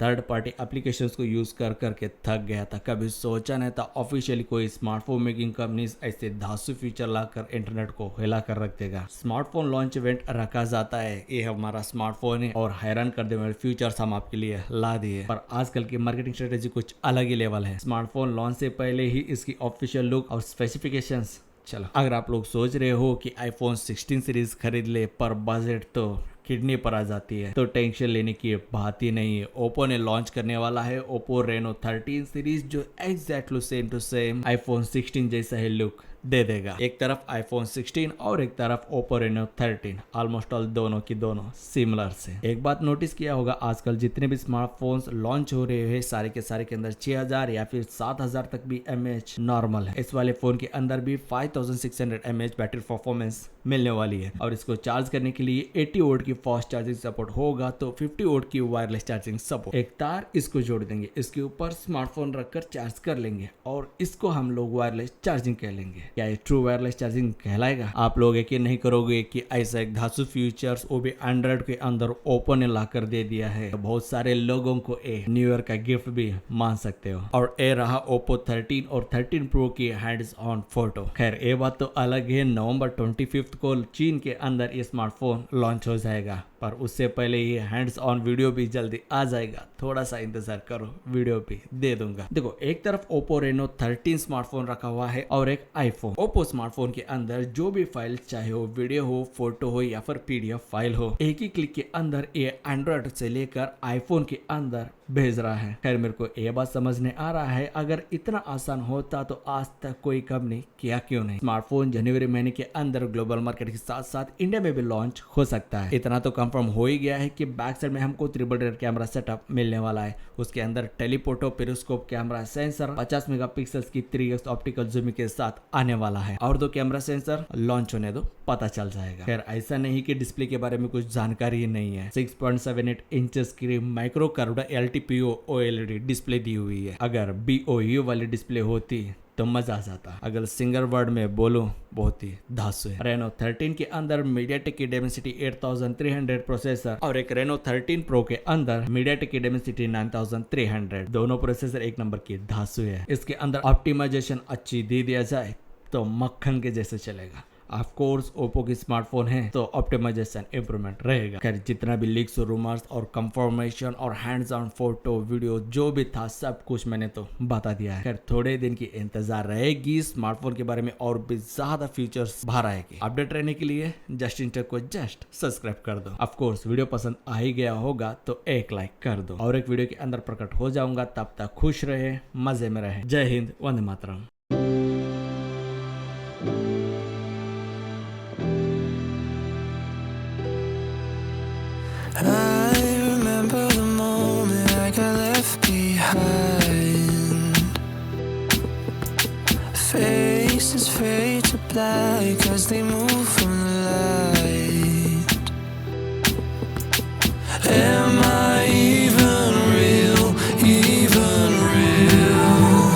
Third party applications को use कर करके थक गया था। कभी सोचा नहीं था ऑफिशियली कोई स्मार्टफोन मेकिंग कंपनीज ऐसे धांसू फीचर लाकर इंटरनेट को हिला कर रख देगा। स्मार्टफोन लॉन्च इवेंट रखा जाता है, ये हमारा स्मार्टफोन है और हैरान कर देने वाले फीचर्स हम आपके लिए ला दिए। पर आजकल की मार्केटिंग स्ट्रेटेजी कुछ अलग ही लेवल है। स्मार्टफोन लॉन्च से पहले ही इसकी ऑफिशियल लुक और स्पेसिफिकेशंस। चलो, अगर आप लोग सोच रहे हो कि iPhone 16 सीरीज खरीद ले पर बजट तो किडनी पर आ जाती है, तो टेंशन लेने की बात ही नहीं है। ओप्पो ने लॉन्च करने वाला है ओप्पो रेनो 13 सीरीज, जो exactly same to same iPhone 16 जैसा ही लुक दे देगा। एक तरफ iPhone 16 और एक तरफ Oppo Reno 13, ऑलमोस्ट ऑल दोनों की दोनों सिमिलर से। एक बात नोटिस किया होगा, आजकल जितने भी स्मार्टफोन्स लॉन्च हो रहे हैं सारे के सारे के अंदर 6000 या फिर 7000 तक भी mAh नॉर्मल है। इस वाले फोन के अंदर भी 5600 mAh बैटरी परफॉर्मेंस मिलने वाली है और इसको चार्ज करने के लिए 80 वोल्ट की फास्ट चार्जिंग सपोर्ट होगा, तो 50 वोल्ट की वायरलेस चार्जिंग सपोर्ट। एक तार इसको जोड़ देंगे, इसके ऊपर स्मार्टफोन रखकर चार्ज कर लेंगे और इसको हम लोग वायरलेस चार्जिंग कह लेंगे। क्या ये ट्रू वायरलेस चार्जिंग कहलाएगा? आप लोग यकीन नहीं करोगे कि ऐसा एक धांसू फीचर्स वो भी एंड्रॉइड के अंदर ओप्पो ने लाकर दे दिया है। तो बहुत सारे लोगों को ए न्यू ईयर का गिफ्ट भी मान सकते हो। और ए रहा ओप्पो 13 और 13 प्रो की हैंड्स ऑन फोटो। खैर ये बात तो अलग है, नवंबर 25 को चीन के अंदर ये स्मार्टफोन लॉन्च हो जाएगा, पर उससे पहले ही हैंड्स ऑन वीडियो भी जल्दी आ जाएगा। थोड़ा सा इंतजार करो, वीडियो भी दे दूंगा। देखो, एक तरफ ओप्पो रेनो 13 स्मार्टफोन रखा हुआ है और एक आईफोन। ओप्पो स्मार्टफोन के अंदर जो भी फाइल चाहे हो, वीडियो हो, फोटो हो या फिर पीडीएफ फाइल हो, एक ही क्लिक के अंदर ये एंड्रॉइड से लेकर आईफोन के अंदर भेज रहा है। खैर मेरे को ये बात समझने आ रहा है, अगर इतना आसान होता तो आज तक कोई कंपनी किया क्यों नहीं। स्मार्टफोन जनवरी महीने के अंदर ग्लोबल मार्केट के साथ साथ इंडिया में भी लॉन्च हो सकता है। इतना तो कंफर्म हो ही गया है कि बैक साइड में हमको ट्रिपल रेयर कैमरा सेटअप मिलने वाला है। उसके अंदर telephoto periscope camera sensor 50 megapixel की 3x ऑप्टिकल जूम के साथ आने वाला है और 2 कैमरा सेंसर लॉन्च होने दो, पता चल जाएगा। खैर ऐसा नहीं कि डिस्प्ले के बारे में कुछ जानकारी ही नहीं है। 6.78 इंचेस की micro curved LTPO OLED display दी हुई है। अगर BOU वाली डिस्प्ले होती तो मजा आ जाता। अगर सिंगल वर्ड में बोलूं, बहुत ही धांसू है। रेनो 13 के अंदर मीडियाटेक की Dimensity 8300 प्रोसेसर और एक रेनो 13 प्रो के अंदर मीडियाटेक की Dimensity 9300, दोनों प्रोसेसर एक नंबर की धांसू है। इसके अंदर ऑप्टिमाइजेशन अच्छी दे दिया जाए तो मक्खन के जैसे चलेगा। ऑफ कोर्स ओप्पो की स्मार्टफोन है तो ऑप्टिमाइजेशन इंप्रूवमेंट रहेगा। खैर जितना भी लीक्स रूमर्स और कंफर्मेशन और हैंड्स ऑन फोटो वीडियो जो भी था सब कुछ मैंने तो बता दिया है। खैर थोड़े दिन की इंतजार रहेगी, स्मार्टफोन के बारे में और भी ज्यादा फीचर्स बाहर आएगी। अपडेट रहने के लिए जस्ट इंटर को जस्ट सब्सक्राइब कर दो। ऑफ कोर्स वीडियो पसंद आ ही गया होगा तो एक लाइक कर दो और एक वीडियो के अंदर प्रकट हो जाऊंगा। तब तक खुश रहे, मजे में रहे। जय Hind, Vande Mataram. I remember the moment I got left behind. Faces fade to black as they move from the light. Am I even real? Even real?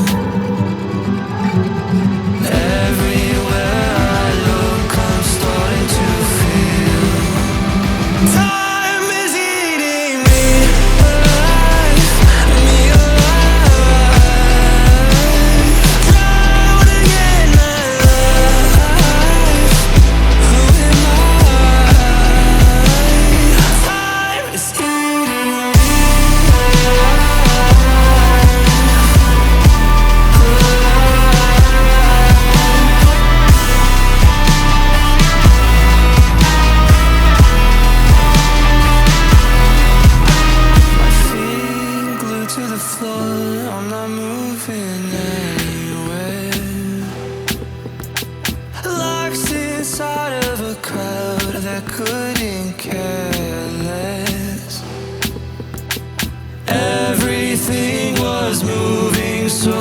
Everywhere I look, I'm starting to feel time. I'm not moving anywhere. Lost inside of a crowd that couldn't care less. Everything was moving so